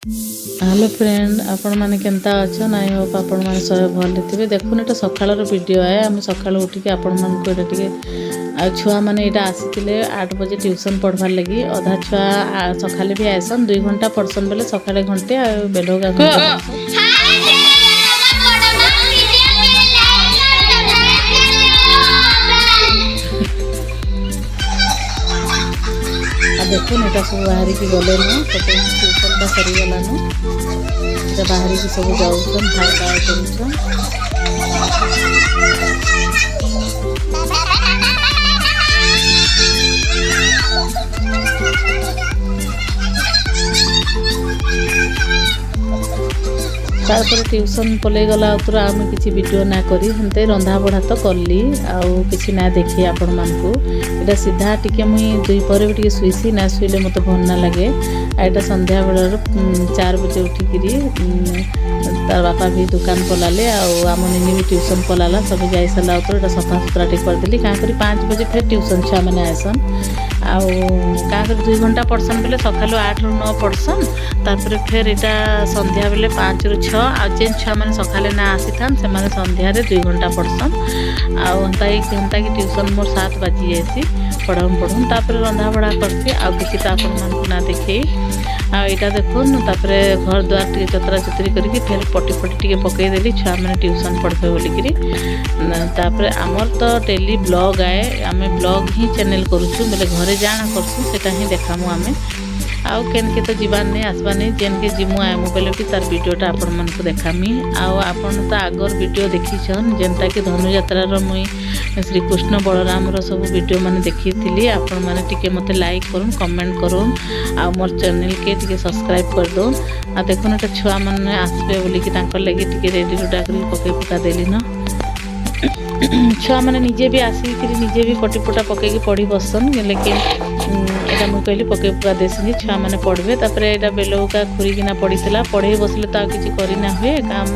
Hello friend, आपण माने केनता अच्छा आई होप आपण माने सब भल थे। देखुन एटा सकाळर वीडियो है। आम सकाळ उठिक आपण मान को टिके छुआ माने एटा आसीतिले 8 बजे ट्यूशन पढ़वार लगी। अधा छुआ सकाले भी आसन 2 घंटा पढ़सन बेले सकाले घंटे आ बेलोगा घंटे। देखो एटा सब बाहर की गले न ट्यूशन सरी गला न बाहर की सब जाऊन भाई भाई करूछन। तापर ट्यूशन पलै गला उतर आम किसी वीडियो ना करी हेंते रंधा बढ़ा तो कली आउ किसी ना देखी आपण मान को। एटा सीधा टिके मुई 2 पर भी टिके सुईसी ना सुईले मते भन ना लगे। एटा संध्या बेलर 4 बजे उठिकिरी तार बापा भी दुकान पलाले आम निनी भी ट्यूशन पलाला। सब जाई सारा उतर एटा सफा सुतरा टिक कर देली। का करी 5 बजे फिर ट्यूशन छुआ माने आसन आउ का करी 2 घंटा पढ़सन बेले सकालो 8 रु 9 पढ़सन। तापर फिर एटा संध्या बेले 5 रु 6 आ जेन छुआ माने सकाले ना आसी थान से माने संध्या रे 2 घंटा पढ़सन। आउ हंता की ट्यूशन मोर 7 बजी जासी पढ़म तापर रंधा बड़ा करसी आ किसी तापर मन को ना देखई। आ एटा देखुन तापर घर द्वार टिके चतरा चतरी करके फिर पटी पटी टिके पकई देली छुआ माने ट्यूशन पढ़बे बोलिकरी। तापर आमर तो डेली ब्लॉग आए आमे ब्लॉग ही चैनल करूछु बोले घरे जाना करछु सेटा ही देखामु आमे। आउ केन के तो जीवान नहीं आसबा नहीं जेन के जिमु आए मोबाइल भी तार वीडियोटा आपण मन को देखामी। आउ आपण तो आगर वीडियो देखी छन जेनता कि धनु यात्रा रो मुई श्री कृष्ण बलराम रो सब वीडियो माने देखी थिली। आपण माने टिके मते लाइक करूम कमेंट करूम आ मोर चैनल के टिके सब्सक्राइब कर दो। आ देखुन एटा छुआ माने आसबे बोली कि तांकर लागि टिके रेडी रुडा करी पके पका देली न। छुआ माने निजे भी आसी कि निजे भी पटी पटा पके के पढ़ी बसन लेकिन एटा मु कहली पके पूरा देसी छुआ माने पढ़बे। तापर एटा बेलौका खुरीकिना पड़ीला पढ़े बसले तो किसी करिना हुए काम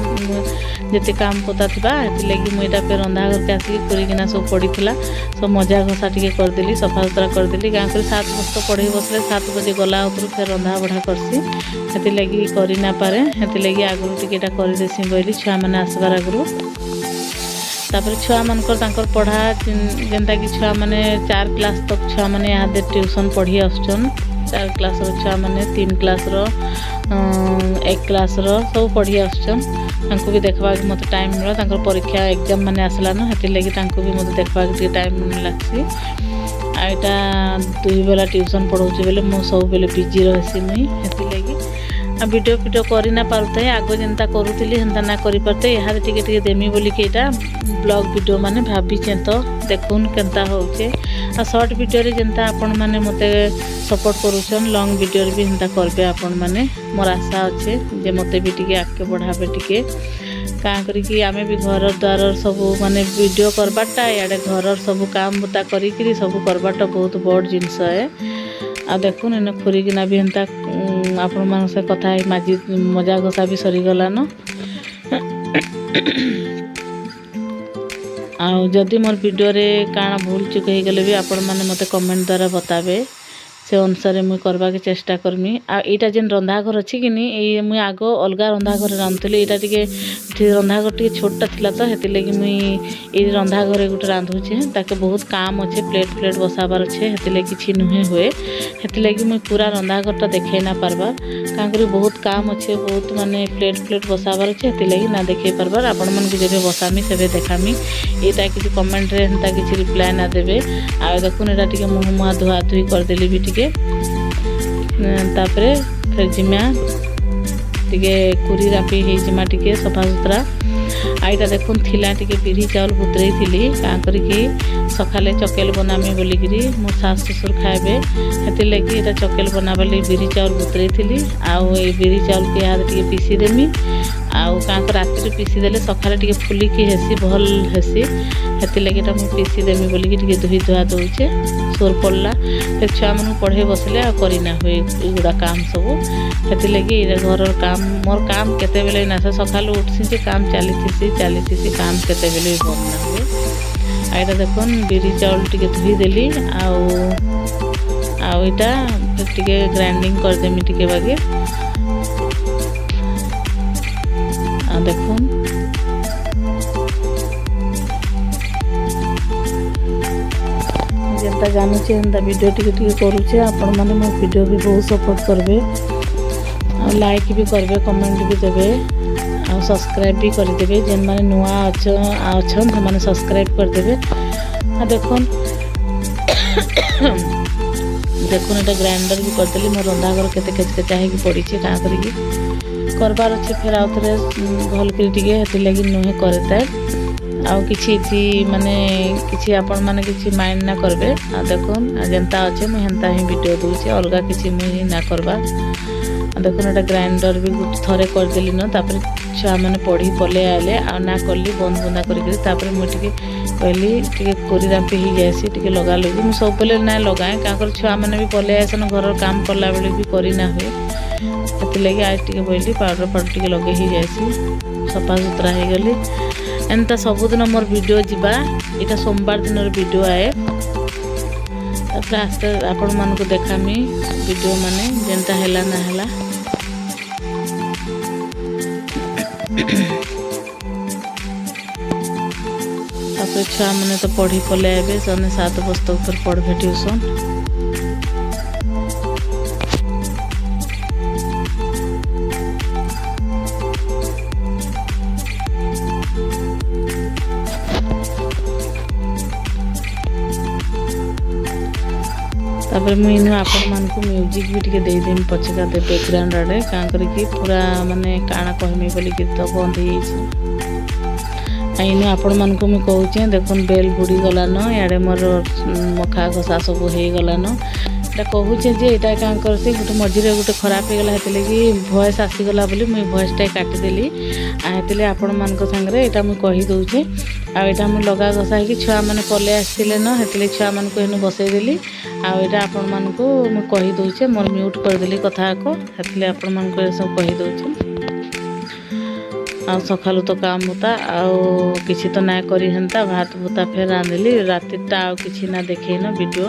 जते काम पता थिबा एति लगी मु एटा पे रंधा घर के आसी खुरीकिना सब पड़ीला सब मजा घसा टिके कर देली सफा सुतरा कर देली। गाँ कर 7 बजे पढ़े बसले 7 बजे गला उतर फिर रंधा बढ़ा करसी एति लगी करि ना पारे एति लगी आगु टिके एटा कर देसी बोली छुआ माने आसबार आगु। तापर छुआ मानकर तांकर पढ़ा जेनता कि छुआ माने 4 क्लास तक छुआ माने यहाँ ट्यूशन पढ़ी आसुचन। 4 क्लास रो छुआ माने 3 क्लास रो 1 क्लास रो सब पढ़ी आसुचन। तांको भी देखबा के मते टाइम मिला तांकर परीक्षा एग्जाम माने आसला न हेति लागि तांको भी मते देखबा के टाइम लागसी। आ एटा 2 बेला ट्यूशन पढ़ौची बेले मो सब बेले बिजी रहसी मुई हेति लागि आ वीडियो करिना पारुते आगो जेनता करूतिली हेंता ना करि पारते यहाँ टिके टिके देमी बोली कि एटा ब्लॉग वीडियो माने भाभी तो देखुन केनता होचे। आ शॉर्ट वीडियो रे जेनता आपण माने मते सपोर्ट करूछन लॉन्ग वीडियो रे भी हेंता करबे आपण माने मोर आशा अच्छे जे मते भी टिके आके बढ़ाबे टिके का करी कि आमे भी घर द्वार सब माने वीडियो करबाटा याडे घर सब काम बुता करी कि सब करबाटा बहुत बड़ जिंस है। आ देखुन एने खुरीकिना भी हेंता आपण मान से कथा माजी मजा घसा भी सरी गला न। आउ जदि मोर वीडियो रे काना भूल चुक हो गले भी आपण माने मते कमेंट द्वारा बताबे से अनुसार मुई करबा के चेष्टा करमी। आ एटा जेन रंधा घर अछि कि नी ए मुई आगो अलगा रंधा घर रांधुली एटा टिके रंधा घर टिके छोटा थिला तो हेति लागि मुई ए रंधा घर गुटे रांधुछे ताके बहुत काम अच्छे प्लेट बसाबार अच्छे हेति लागि किछि नुहे हुए हेति लागि मुई पूरा रंधा घरटा देखै ना पारबार का करी बहुत काम अच्छे बहुत माने प्लेट बसाबार अच्छे हेति लागि ना देखै पारबार। आपण मन के जेबे बसामी सेबे देखामी एटा किछि कमेंट रे हेंता किछि रिप्लाई ना देबे। आ देखुन एटा टिके मुह मुहा धुआ धुई कर देली भी टिके तापरे फिर जिमा टिके कुरी रापी हे जिमा टिके सफा सुतरा। आईटा देखुन थिला टिके पीढ़ी चाउल बुतरई थिली का करी कि सकाले चकेल बनामी बोलिकी मो सास ससुर खाइबे हेति लगी एटा चकेल बनाबाली बिरी चाउल बुतरई थिली। आउ ए बिरी चाउल के याद टिके पीसी देमी आउ का राति पीसी देले सकाले टिके फुलिकी हेसी भल हेसी हेति लगी एटा मु पीसी देमी बोलिकी टिके धुई धुआ दउचे सोर पड़ला फिर छुआ मन पढ़े बसले आ करिना हुए एगुड़ा काम सब हेति लगी ए घर काम मोर काम केते बेले ना सकाल उठसी जे काम चालीसी काम केते बेले बनना हुए। आइटा देखुन बिरी चाउल टिके धुई देली आउ इटा फिर टिके ग्राइंडिंग कर देमी टिके बागे देखुन जेनता जानूचे एंता वीडियो टिके करूचे आपण माने मो वीडियो भी बहुत सपोर्ट करबे लाइक भी करबे कमेंट भी देबे आ सब्सक्राइब भी कर देबे जेन माने नुआ अछन माने सब्सक्राइब कर देबे आ देखुन देखुन एटा ग्राइंडर भी कर देली मोर रंधा घर केते केचकेचा है कि पड़ी छी का करी करबार अछि फेर आउथरे भल करी टिके हेति लागि नहे करता आ किछि थी माने किछि आपण माने किछि माइंड ना करबे आ देखुन जेंता अछि म हेंता ही वीडियो दूची अलगा किछि मु ना करबा आ देखुन एटा ग्राइंडर भी थरे कर देली न तापर छुआ माने पढ़ी पले आले आ ना करली बंद बुंदा करी तापर मु टिके कहली टिके कोरी रांपी ही जायसी टिके लगा लगी मु सब पले ना लगाए का कर छुआ माने भी पले आसन घर काम करला बेले भी करी ना हुए हेति लागि आज टिके बोली पाउडर टिके लगे ही जायसी सफा सुथरा हे गली एंता सबुदिन मोर वीडियो जीवा इटा सोमवार दिन वीडियो आए तापर आस्ते आपण मान को देखामी वीडियो माने जेंता हैला ना हैला तापर छुआ माने तो पढ़ी पले आबे सने 7 बजे तक पढ़बे ट्यूशन तापर मुझे इनु आपण मान को म्यूजिक भी टिके दे देम पछका दे बैकग्राउंड आडे का करी कि पूरा माने काना कहमी बोली गीत बंद ही छै इनु आपण मान को मैं कहूचे देखन बेल बुड़ी गला न याडे मोर मखा घसा सब हे गला न एटा कहूचे जे एटा का करते गुटे मझिरे गुटे खराब हे गला हेतले कि वॉइस आसी गला बोली मैं वॉइस टा काटी देली आ हेतले आपण मान को संगरे एटा मैं कहि दउचे आ एटा मैं लगा घसा कि छुआ माने पले आसिले न हेतले छुआ मान को हेनु बसै देली आ एटा आपण मान को मैं कहि दउचे मोर म्यूट कर देली कथा को हेतले आपण मान को सब कहि दउचे आ सखालु तो काम होता आ किछि तो ना करी हंता भात भूता फेर रांधली राति टा आ किछि ना देखै न वीडियो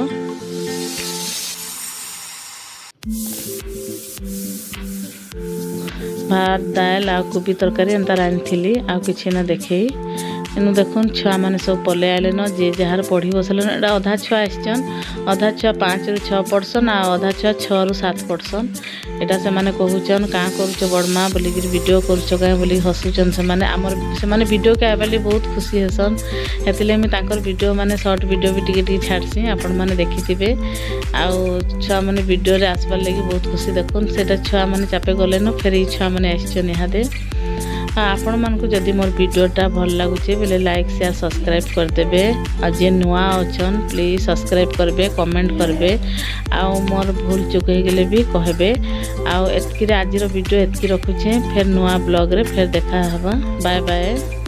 भात दाल आ कोबी तरकारी एंता रांधली आ किछि ना देखै इनु देखुन छुआ माने सब पले आले न जे जहार पढ़ी बसले न एटा आधा छुआ आछन आधा छुआ 5 रु 6 पड़सन आ आधा छुआ 6 रु 7 पड़सन एटा से माने कहूचन का करूछ बड़मा बोली कि वीडियो करूछ का बोली हसुचन से माने हमर से माने वीडियो के आबली बहुत खुशी हसन हेतिले मी ताकर वीडियो माने शॉर्ट वीडियो भी टिके छाडसी आपण माने देखिथिबे आ छुआ माने वीडियो रे आसबार लागि बहुत खुशी देखुन सेटा छुआ माने चापे गले न फेर ई छुआ माने आछन यहादे आपण मान को जदि मोर वीडियोटा भल लागुचे बेले लाइक शेयर सब्सक्राइब कर देबे आ जे नुआ अछन प्लीज सब्सक्राइब करबे कमेंट करबे आ मोर भूल चुक हे गेले भी कहबे आ एतकी रे आज रो वीडियो एतकी रखुचे फेर नुआ ब्लॉग रे फेर देखा हबा बाय बाय।